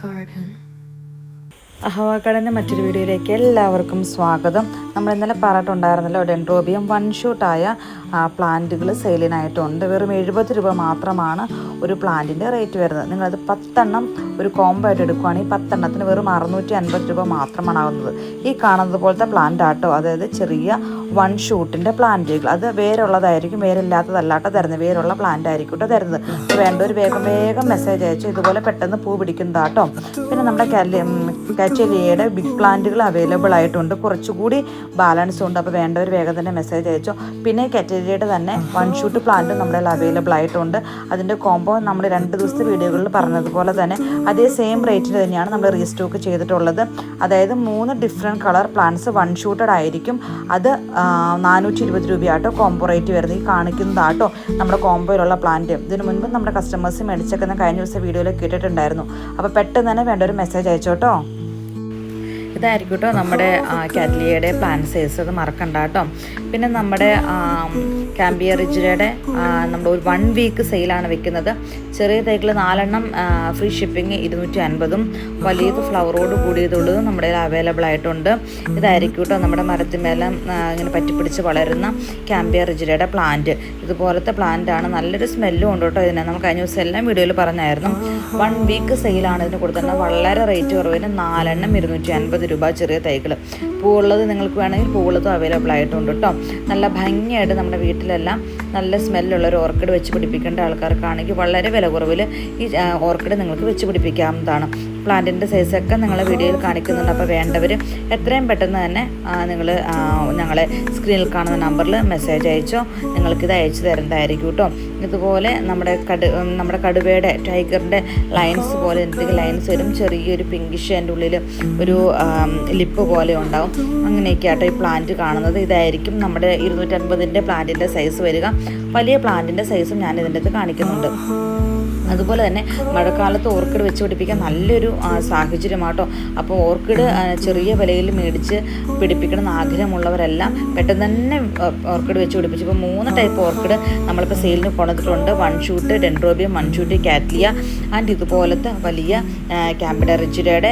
garden. അഹവാക്കടൻ്റെ മറ്റൊരു വീഡിയോയിലേക്ക് എല്ലാവർക്കും സ്വാഗതം. നമ്മൾ ഇന്നലെ പറഞ്ഞിട്ടുണ്ടായിരുന്നല്ലോ, ഡെൻഡ്രോബിയം വൺ ഷൂട്ടായ പ്ലാന്റുകൾ സെയിലിനായിട്ടുണ്ട്. വെറും 70 രൂപ മാത്രമാണ് ഒരു പ്ലാന്റിൻ്റെ റേറ്റ് വരുന്നത്. നിങ്ങളത് 10 എണ്ണം ഒരു കോംബോ ആയിട്ട് എടുക്കുകയാണെങ്കിൽ 10 എണ്ണത്തിന് വെറും 650 രൂപ മാത്രമാണ് ആകുന്നത്. ഈ കാണുന്നത് പോലത്തെ പ്ലാന്റ് ആട്ടോ, അതായത് ചെറിയ വൺ ഷൂട്ടിൻ്റെ പ്ലാന്റുകൾ. അത് വേരുള്ളതായിരിക്കും, വേരില്ലാത്തതല്ലാട്ടോ തരുന്നത്, വേരുള്ള പ്ലാന്റ് ആയിരിക്കും കേട്ടോ തരുന്നത്. അപ്പോൾ വേണ്ടവർ വേഗം മെസ്സേജ് അയച്ചു. ഇതുപോലെ പെട്ടെന്ന് പൂ പിടിക്കുന്നതാട്ടോ. പിന്നെ നമ്മുടെ കാറ്റലിയയുടെ ബിഗ് പ്ലാന്റുകൾ അവൈലബിൾ ആയിട്ടുണ്ട്, കുറച്ചുകൂടി ബാലൻസ് ഉണ്ട്. അപ്പോൾ വേണ്ടവർ വേഗം തന്നെ മെസ്സേജ് അയച്ചോ. പിന്നെ കാറ്റലിയയുടെ തന്നെ വൺ ഷൂട്ട് പ്ലാന്റ് നമ്മുടെ അവൈലബിൾ ആയിട്ടുണ്ട്. അതിൻ്റെ കോംബോ നമ്മൾ 2 ദിവസത്തെ വീഡിയോകളിൽ പറഞ്ഞതുപോലെ തന്നെ അതേ സെയിം റേറ്റിന് തന്നെയാണ് നമ്മൾ റീസ്റ്റോക്ക് ചെയ്തിട്ടുള്ളത്. അതായത് 3 different colour plants one shooted ആയിരിക്കും. അത് 420 രൂപയാട്ടോ കോംബോ റേറ്റ് വരുന്നത്. ഈ കാണിക്കുന്നതാട്ടോ നമ്മുടെ കോംബോയിലുള്ള പ്ലാന്റ്. ഇതിനു മുൻപ് നമ്മുടെ കസ്റ്റമേഴ്സ് മേടിച്ചൊക്കെ കഴിഞ്ഞ ദിവസം വീഡിയോയിൽ കേട്ടിട്ടുണ്ടായിരുന്നു. അപ്പോൾ പെട്ടെന്ന് തന്നെ വേണ്ട ഒരു മെസ്സേജ് അയച്ചോട്ടോ. ഇതായിരിക്കും കേട്ടോ നമ്മുടെ കാറ്റലിയയുടെ പ്ലാൻ സൈസ്, അത് മറക്കണ്ട കേട്ടോ. പിന്നെ നമ്മുടെ കാമ്പിയ റിജിഡയുടെ നമ്മൾ ഒരു 1 വീക്ക് സെയിലാണ് വെക്കുന്നത്. ചെറിയ തൈകൾ 4 എണ്ണം ഫ്രീ ഷിപ്പിംഗ് 250, വലിയത് ഫ്ലവറോട് കൂടിയതുള്ളതും നമ്മുടെ അവൈലബിൾ ആയിട്ടുണ്ട്. ഇതായിരിക്കും കേട്ടോ നമ്മുടെ മരത്തിന്മേലെ ഇങ്ങനെ പറ്റിപ്പിടിച്ച് വളരുന്ന കാമ്പിയ റിജിഡയുടെ പ്ലാന്റ്. ഇതുപോലത്തെ പ്ലാന്റാണ്, നല്ലൊരു സ്മെല്ലും ഉണ്ട് കേട്ടോ ഇതിന്. നമ്മൾ കഴിഞ്ഞ ദിവസം എല്ലാം വീഡിയോയിൽ പറഞ്ഞായിരുന്നു. 1 വീക്ക് സെയിലാണ് ഇതിന് കൊടുക്കുന്നത്. വളരെ റേറ്റ് കുറവിന് 4 എണ്ണം 250 രൂപ. ചെറിയ തൈകൾ പൂവുള്ളത് നിങ്ങൾക്ക് വേണമെങ്കിൽ പൂവുള്ളതും അവൈലബിൾ ആയിട്ടുണ്ട് കേട്ടോ. നല്ല ഭംഗിയായിട്ട് നമ്മുടെ വീട്ടിലെല്ലാം നല്ല സ്മെല്ലുള്ള ഒരു ഓർക്കിഡ് വെച്ച് പിടിപ്പിക്കേണ്ട ആൾക്കാർക്കാണെങ്കിൽ വളരെ വില കുറവിൽ ഈ ഓർക്കിഡ് നിങ്ങൾക്ക് വെച്ച് പിടിപ്പിക്കാവുന്നതാണ്. പ്ലാന്റിൻ്റെ സൈസൊക്കെ നിങ്ങളെ വീഡിയോയിൽ കാണിക്കുന്നുണ്ട്. അപ്പോൾ വേണ്ടവർ എത്രയും പെട്ടെന്ന് തന്നെ നിങ്ങൾ ഞങ്ങളെ സ്ക്രീനിൽ കാണുന്ന നമ്പറിൽ മെസ്സേജ് അയച്ചോ. നിങ്ങൾക്കിത് അയച്ചു തരുന്നതായിരിക്കും കേട്ടോ. ഇതുപോലെ നമ്മുടെ കടുവയുടെ ടൈഗറിൻ്റെ ലൈൻസ് പോലെ എന്തെങ്കിലും ലൈൻസ് വരും. ചെറിയൊരു പിങ്കിഷ് അതിൻ്റെ ഉള്ളിൽ ഒരു ലിപ്പ് പോലെ ഉണ്ടാവും. അങ്ങനെയൊക്കെ ആട്ടോ ഈ പ്ലാന്റ് കാണുന്നത്. ഇതായിരിക്കും നമ്മുടെ 250ൻ്റെ പ്ലാന്റിൻ്റെ സൈസ് വരിക. വലിയ പ്ലാന്റിൻ്റെ സൈസും ഞാൻ ഇതിൻ്റെ അകത്ത് കാണിക്കുന്നുണ്ട്. അതുപോലെ തന്നെ മഴക്കാലത്ത് ഓർക്കിഡ് വെച്ച് പിടിപ്പിക്കാൻ നല്ലൊരു സാഹചര്യമാട്ടോ. അപ്പോൾ ഓർക്കിഡ് ചെറിയ വിലയിൽ മേടിച്ച് പിടിപ്പിക്കണമെന്ന് ആഗ്രഹമുള്ളവരെല്ലാം പെട്ടെന്ന് തന്നെ ഓർക്കിഡ് വെച്ച് പിടിപ്പിച്ചു. ഇപ്പോൾ 3 ടൈപ്പ് ഓർക്കിഡ് നമ്മളിപ്പോൾ സെയിലിന് കൊണ്ടുവന്നിട്ടുണ്ട്. One shoot dendrobium, one shoot cattleya and ഇതുപോലത്തെ വലിയ കാമ്പിയ റിജിഡയുടെ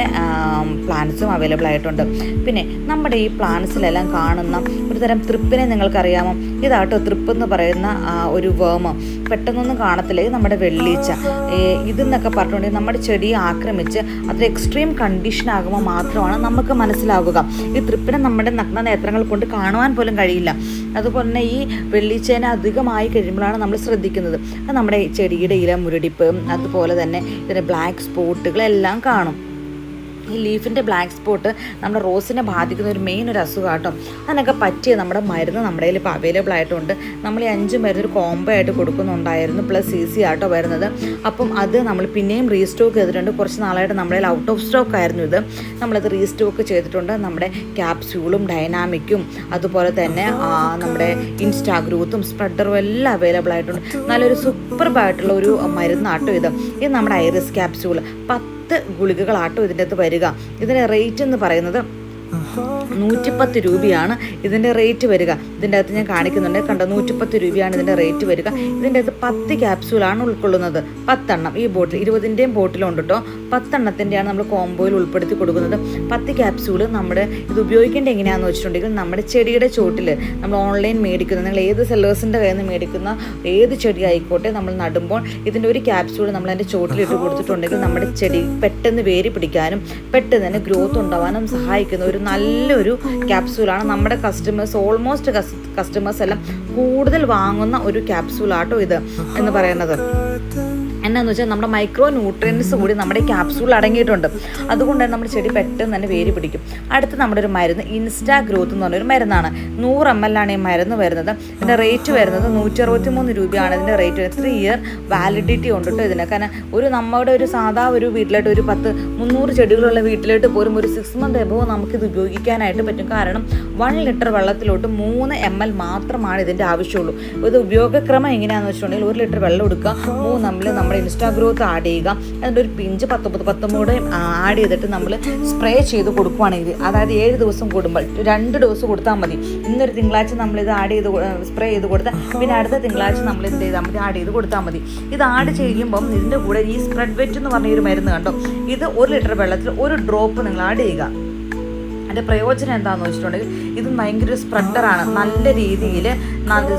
പ്ലാന്റ്സും അവൈലബിൾ ആയിട്ടുണ്ട്. പിന്നെ നമ്മുടെ ഈ പ്ലാന്റ്സിലെല്ലാം കാണുന്ന ഒരു തരം തൃപ്പിനെ നിങ്ങൾക്കറിയാമോ? ഇതാട്ടോ തൃപ്പ് എന്ന് പറയുന്ന ഒരു വേമ്. പെട്ടെന്നൊന്നും കാണത്തില്ല. ഇത് നമ്മുടെ വെള്ളീച്ച. ഇതെന്നൊക്കെ പറഞ്ഞിട്ടുണ്ടെങ്കിൽ നമ്മുടെ ചെടിയെ ആക്രമിച്ച് അത്ര എക്സ്ട്രീം കണ്ടീഷൻ ആകുമ്പോൾ മാത്രമാണ് നമുക്ക് മനസ്സിലാവുക. ഈ തൃപ്പിനെ നമ്മുടെ നഗ്ന നേത്രങ്ങൾ കൊണ്ട് കാണുവാൻ പോലും കഴിയില്ല. അതുപോലെ തന്നെ ഈ വെള്ളീച്ചേനെ അധികമായി കഴിയുമ്പോഴാണ് നമ്മൾ ശ്രദ്ധിക്കുന്നത്. അത് നമ്മുടെ ചെടിയുടെ ഇല മുരടിപ്പ്, അതുപോലെ തന്നെ ഇതിൻ്റെ ബ്ലാക്ക് സ്പോട്ടുകളെല്ലാം കാണും. ഈ ലീഫിൻ്റെ ബ്ലാക്ക് സ്പോട്ട് നമ്മുടെ റോസിനെ ബാധിക്കുന്ന ഒരു മെയിൻ ഒരു അസുഖമാട്ടോ. അതിനൊക്കെ പറ്റിയ നമ്മുടെ മരുന്ന് നമ്മുടെ കയ്യിൽ ഇപ്പോൾ അവൈലബിൾ ആയിട്ടുണ്ട്. നമ്മൾ ഈ 5 മരുന്ന് ഒരു കോംബോ ആയിട്ട് കൊടുക്കുന്നുണ്ടായിരുന്നു, പ്ലസ് CC ആട്ടോ വരുന്നത്. അപ്പം അത് നമ്മൾ പിന്നെയും റീസ്റ്റോക്ക് ചെയ്തിട്ടുണ്ട്. കുറച്ച് നാളായിട്ട് നമ്മുടെ കയ്യിൽ ഔട്ട് ഓഫ് സ്റ്റോക്ക് ആയിരുന്നു ഇത്. നമ്മളത് റീസ്റ്റോക്ക് ചെയ്തിട്ടുണ്ട്. നമ്മുടെ ക്യാപ്സ്യൂളും ഡൈനാമിക്കും അതുപോലെ തന്നെ നമ്മുടെ ഇൻസ്റ്റാഗ്രോത്തും സ്പ്രെഡറും എല്ലാം അവൈലബിൾ ആയിട്ടുണ്ട്. നല്ലൊരു സൂപ്പർബായിട്ടുള്ള ഒരു മരുന്നാട്ടോ ഇത്. ഇത് നമ്മുടെ ഐറിസ് ക്യാപ്സ്യൂൾ 10 ഗുളികകളാട്ടോ ഇതിൻ്റെ അകത്ത് വരിക. ഇതിൻ്റെ റേറ്റ് എന്ന് പറയുന്നത് 110 രൂപയാണ് ഇതിൻ്റെ റേറ്റ് വരിക. ഇതിൻ്റെ അകത്ത് ഞാൻ കാണിക്കുന്നുണ്ട്, കണ്ടോ, 110 രൂപയാണ് ഇതിൻ്റെ റേറ്റ് വരിക. ഇതിൻ്റെ അകത്ത് 10 ക്യാപ്സ്യൂളാണ് ഉൾക്കൊള്ളുന്നത്. 10 എണ്ണം ഈ ബോട്ടിൽ 20ൻ്റെയും ബോട്ടിലുണ്ട് കേട്ടോ. 10 എണ്ണത്തിൻ്റെയാണ് നമ്മൾ കോംബോയിൽ ഉൾപ്പെടുത്തി കൊടുക്കുന്നത്. 10 ക്യാപ്സ്യൂള് നമ്മുടെ ഇത് ഉപയോഗിക്കേണ്ടത് എങ്ങനെയാണെന്ന് വെച്ചിട്ടുണ്ടെങ്കിൽ നമ്മുടെ ചെടിയുടെ ചോട്ടിൽ നമ്മൾ ഓൺലൈൻ മേടിക്കുന്ന, നിങ്ങൾ ഏത് സെല്ലേഴ്സിൻ്റെ കയ്യിൽ നിന്ന് മേടിക്കുന്ന ഏത് ചെടി ആയിക്കോട്ടെ, നമ്മൾ നടുമ്പോൾ ഇതിൻ്റെ ഒരു ക്യാപ്സ്യൂൾ നമ്മൾ അതിൻ്റെ ചോട്ടിലിട്ട് കൊടുത്തിട്ടുണ്ടെങ്കിൽ നമ്മുടെ ചെടി പെട്ടെന്ന് വേര് പിടിക്കാനും പെട്ടെന്ന് തന്നെ ഗ്രോത്ത് ഉണ്ടാവാനും സഹായിക്കുന്ന ഒരു നല്ലൊരു ക്യാപ്സ്യൂളാണ്. നമ്മുടെ ഓൾമോസ്റ്റ് കസ്റ്റമേഴ്സ് എല്ലാം കൂടുതൽ വാങ്ങുന്ന ഒരു ക്യാപ്സ്യൂളാട്ടോ ഇത് എന്ന് പറയുന്നത്. എന്നാന്ന് വെച്ചാൽ നമ്മുടെ മൈക്രോ ന്യൂട്രിയൻസ് കൂടി നമ്മുടെ ക്യാപ്സ്യൂൾ അടങ്ങിയിട്ടുണ്ട്. അതുകൊണ്ട് തന്നെ നമ്മുടെ ചെടി പെട്ടെന്ന് തന്നെ വേര് പിടിക്കും. അടുത്ത് നമ്മുടെ ഒരു മരുന്ന് ഇൻസ്റ്റാ ഗ്രോത്ത് എന്ന് പറഞ്ഞൊരു മരുന്നാണ്. 100 ml ആണ് ഈ മരുന്ന് വരുന്നത്. ഇതിൻ്റെ റേറ്റ് വരുന്നത് 163 രൂപയാണ് ഇതിൻ്റെ റേറ്റ്. 3 ഇയർ വാലിഡിറ്റി ഉണ്ട് കേട്ടോ ഇതിന്. കാരണം നമ്മുടെ ഒരു സാധാ ഒരു വീട്ടിലായിട്ട് ഒരു 300 ചെടികളുള്ള വീട്ടിലായിട്ട് പോലും ഒരു 6 month എബോവ് നമുക്കിത് ഉപയോഗിക്കാനായിട്ട് പറ്റും. കാരണം 1 ലിറ്റർ വെള്ളത്തിലോട്ട് 3 ml മാത്രമാണ് ഇതിൻ്റെ ആവശ്യമുള്ളൂ. ഇത് ഉപയോഗക്രമം എങ്ങനെയാണെന്ന് വെച്ചിട്ടുണ്ടെങ്കിൽ 1 ലിറ്റർ വെള്ളം എടുക്കുക, 3 ml നമ്മുടെ നമ്മുടെ ഇൻസ്റ്റാ ഗ്രോത്ത് ആഡ് ചെയ്യുക, അതിൻ്റെ ഒരു പിഞ്ച് 19 ആഡ് ചെയ്തിട്ട് നമ്മൾ സ്പ്രേ ചെയ്ത് കൊടുക്കുകയാണെങ്കിൽ, അതായത് 7 ദിവസം കൂടുമ്പോൾ 2 ഡോസ് കൊടുത്താൽ മതി. ഇന്നൊരു തിങ്കളാഴ്ച നമ്മളിത് ആഡ് ചെയ്ത് സ്പ്രേ ചെയ്ത് കൊടുത്താൽ പിന്നെ അടുത്ത തിങ്കളാഴ്ച നമ്മൾ എന്ത് ചെയ്താൽ മതി, ആഡ് ചെയ്ത് കൊടുത്താൽ മതി. ഇത് ആഡ് ചെയ്യുമ്പം ഇതിൻ്റെ കൂടെ ഈ സ്പ്രെഡ് വെറ്റ് എന്ന് പറഞ്ഞ ഒരു മരുന്ന് കണ്ടോ, ഇത് 1 ലിറ്റർ വെള്ളത്തിൽ 1 ഡ്രോപ്പ് നിങ്ങൾ ആഡ് ചെയ്യുക. അതിൻ്റെ പ്രയോജനം എന്താണെന്ന് വെച്ചിട്ടുണ്ടെങ്കിൽ ഇത് ഭയങ്കര സ്പ്രെഡറാണ്. നല്ല രീതിയിൽ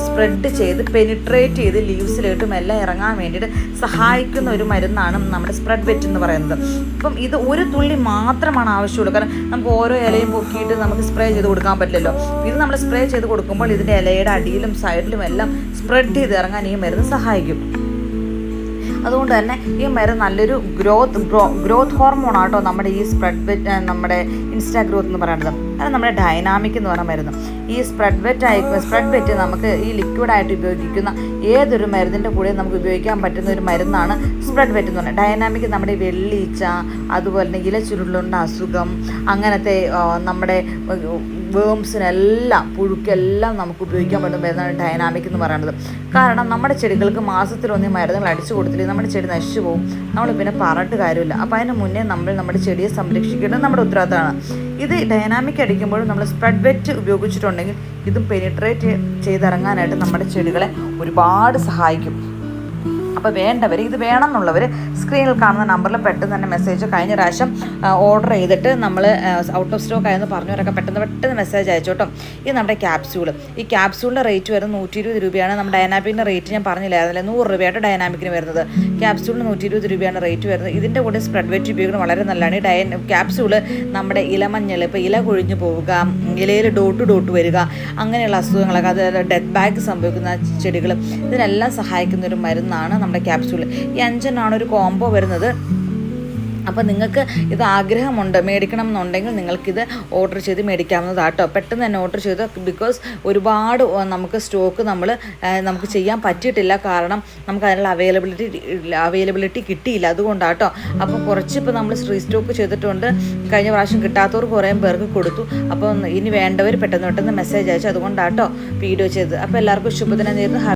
സ്പ്രെഡ് ചെയ്ത് പെനിട്രേറ്റ് ചെയ്ത് ലീവ്സിലോട്ടും എല്ലാം ഇറങ്ങാൻ വേണ്ടിയിട്ട് സഹായിക്കുന്ന ഒരു മരുന്നാണ് നമ്മുടെ സ്പ്രെഡ് വെറ്റ് എന്ന് പറയുന്നത്. അപ്പം ഇത് ഒരു തുള്ളി മാത്രമാണ് ആവശ്യമുള്ളൂ. കാരണം നമുക്ക് ഓരോ ഇലയും പൊക്കിയിട്ട് നമുക്ക് സ്പ്രേ ചെയ്ത് കൊടുക്കാൻ പറ്റില്ലല്ലോ. ഇത് നമ്മൾ സ്പ്രേ ചെയ്ത് കൊടുക്കുമ്പോൾ ഇതിൻ്റെ ഇലയുടെ അടിയിലും സൈഡിലും എല്ലാം സ്പ്രെഡ് ചെയ്ത് ഇറങ്ങാൻ ഈ മരുന്ന് സഹായിക്കും. അതുകൊണ്ട് തന്നെ ഈ മരുന്ന് നല്ലൊരു ഗ്രോത്ത് ഹോർമോണാട്ടോ നമ്മുടെ ഈ നമ്മുടെ ഇൻസ്റ്റാ ഗ്രോത്ത് എന്ന് പറയുന്നത്. അത് നമ്മുടെ ഡൈനാമിക് എന്ന് പറയുന്ന മരുന്ന്. ഈ സ്പ്രെഡ് വെറ്റ് നമുക്ക് ഈ ലിക്വിഡായിട്ട് ഉപയോഗിക്കുന്ന ഏതൊരു മരുന്നിൻ്റെ കൂടെ നമുക്ക് ഉപയോഗിക്കാൻ പറ്റുന്ന ഒരു മരുന്നാണ് സ്പ്രെഡ് വെറ്റ് എന്ന് പറയുന്നത്. ഡൈനാമിക് നമ്മുടെ വെള്ളീച്ച, അതുപോലെ തന്നെ ഇലച്ചുരുളുണ്ട അസുഖം, അങ്ങനത്തെ നമ്മുടെ വേംസിനെല്ലാം പുഴുക്കെല്ലാം നമുക്ക് ഉപയോഗിക്കാൻ പറ്റുന്ന മരുന്നാണ് ഡൈനാമിക് എന്ന് പറയുന്നത്. കാരണം നമ്മുടെ ചെടികൾക്ക് മാസത്തിലൊന്നും മരുന്നുകൾ അടിച്ചു കൊടുത്തില്ലെങ്കിൽ നമ്മുടെ ചെടി നശിച്ചു പോകും. നമ്മൾ പിന്നെ പറഞ്ഞിട്ട് കാര്യമില്ല. അപ്പോൾ അതിന് മുന്നേ നമ്മൾ നമ്മുടെ ചെടിയെ സംരക്ഷിക്കേണ്ടത് നമ്മുടെ ഉത്തരവാദിത്തമാണ്. ഇത് ഡൈനാമിക് അടിക്കുമ്പോഴും നമ്മൾ സ്പ്രെഡ് വെറ്റ് ഉപയോഗിച്ചിട്ടുണ്ടെങ്കിൽ ഇതും പെനിട്രേറ്റ് ചെയ്തിറങ്ങാനായിട്ട് നമ്മുടെ ചെടികളെ ഒരുപാട് സഹായിക്കും. അപ്പോൾ വേണ്ടവർ, ഇത് വേണമെന്നുള്ളവർ സ്ക്രീനിൽ കാണുന്ന നമ്പറിൽ പെട്ടെന്ന് തന്നെ മെസ്സേജ്, കഴിഞ്ഞ പ്രാവശ്യം ഓർഡർ ചെയ്തിട്ട് നമ്മൾ ഔട്ട് ഓഫ് സ്റ്റോക്ക് ആയെന്ന് പറഞ്ഞവരൊക്കെ പെട്ടെന്ന് മെസ്സേജ് അയച്ചു കേട്ടോ. ഇത് നമ്മുടെ ക്യാപ്സ്യൂൾ, ഈ ക്യാപ്സ്യൂളിൻ്റെ റേറ്റ് വരുന്നത് 120 രൂപയാണ്. നമ്മുടെ ഡൈനാമിക്കിൻ്റെ റേറ്റ് ഞാൻ പറഞ്ഞില്ലായിരുന്നില്ല, 100 രൂപയായിട്ട് ഡൈനാമിക്കിന് വരുന്നത്. ക്യാപ്സ്യൂളിന് 120 രൂപയാണ് റേറ്റ് വരുന്നത്. ഇതിൻ്റെ കൂടെ സ്പ്രെഡ് വെറ്റ് ഉപയോഗിക്കുന്നത് വളരെ നല്ലതാണ്. ഈ ക്യാപ്സ്യൂള് നമ്മുടെ ഇലമഞ്ഞൾ, ഇപ്പോൾ ഇല കൊഴിഞ്ഞു പോവുക, ഇലയിൽ ഡോട്ട് വരിക, അങ്ങനെയുള്ള അസുഖങ്ങളൊക്കെ, അത് ഡെത്ത് ബാഗ് സംഭവിക്കുന്ന ചെടികൾ, ഇതിനെല്ലാം സഹായിക്കുന്ന ഒരു മരുന്നാണ് നമ്മുടെ ക്യാപ്സ്യൂൾ. ഈ 5 ഒരു കോംബോ വരുന്നത്. അപ്പോൾ നിങ്ങൾക്ക് ഇത് ആഗ്രഹമുണ്ട് മേടിക്കണം എന്നുണ്ടെങ്കിൽ നിങ്ങൾക്കിത് ഓർഡർ ചെയ്ത് മേടിക്കാവുന്നതാട്ടോ. പെട്ടെന്ന് തന്നെ ഓർഡർ ചെയ്ത്, ബിക്കോസ് ഒരുപാട് നമുക്ക് സ്റ്റോക്ക് നമുക്ക് ചെയ്യാൻ പറ്റിയിട്ടില്ല. കാരണം നമുക്ക് അതിനുള്ള അവൈലബിലിറ്റി കിട്ടിയില്ല, അതുകൊണ്ടാട്ടോ. അപ്പോൾ കുറച്ചിപ്പോൾ നമ്മൾ റീസ്റ്റോക്ക് ചെയ്തിട്ടുണ്ട്. കഴിഞ്ഞ പ്രാവശ്യം കിട്ടാത്തവർക്ക് കുറേ പേർക്ക് കൊടുത്തു. അപ്പോൾ ഇനി വേണ്ടവർ പെട്ടെന്ന് മെസ്സേജ് അയച്ചു, അതുകൊണ്ടാട്ടോ വീഡിയോ ചെയ്തത്. അപ്പോൾ എല്ലാവർക്കും ശുഭദിനം നേരുന്നു.